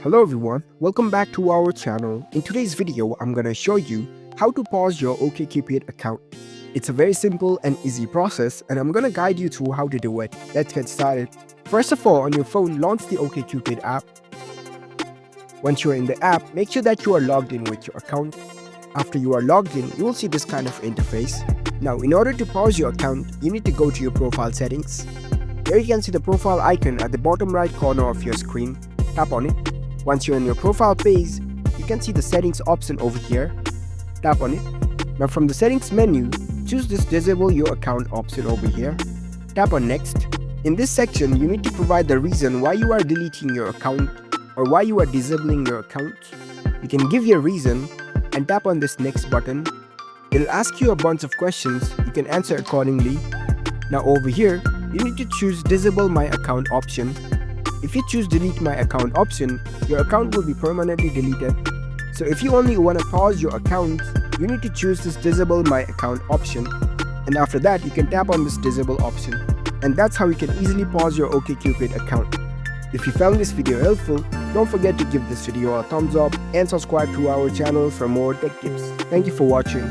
Hello everyone, welcome back to our channel. In today's video, I'm gonna show you how to pause your OkCupid account. It's a very simple and easy process and I'm gonna guide you through how to do it. Let's get started. First of all, on your phone, launch the OkCupid app. Once you're in the app, make sure that you are logged in with your account. After you are logged in, you will see this kind of interface. Now, in order to pause your account, you need to go to your profile settings. Here you can see the profile icon at the bottom right corner of your screen. Tap on it. Once you're in your profile page, you can see the settings option over here. Tap on it. Now from the settings menu, choose this disable your account option over here. Tap on next. In this section, you need to provide the reason why you are deleting your account or why you are disabling your account. You can give your reason and tap on this next button. It'll ask you a bunch of questions. You can answer accordingly. Now over here, you need to choose disable my account option. If you choose delete my account option, your account will be permanently deleted. So if you only want to pause your account, you need to choose this disable my account option. And after that, you can tap on this disable option. And that's how you can easily pause your OkCupid account. If you found this video helpful, don't forget to give this video a thumbs up and subscribe to our channel for more tech tips. Thank you for watching.